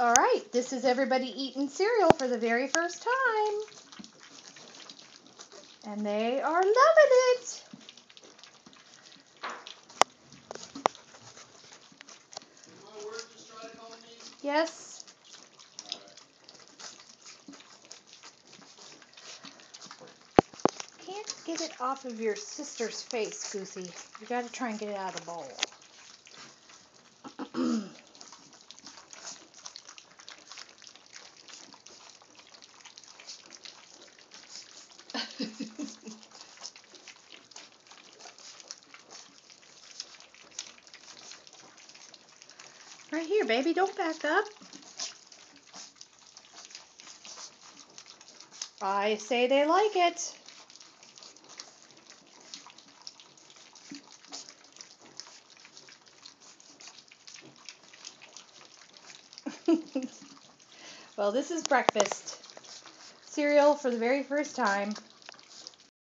All right, this is everybody eating cereal for the very first time. And they are loving it. My word, just try to call me? Yes. Can't get it off of your sister's face, Goosey. You got to try and get it out of the bowl. Right here, baby. Don't back up. I say they like it. Well, this is breakfast cereal for the very first time.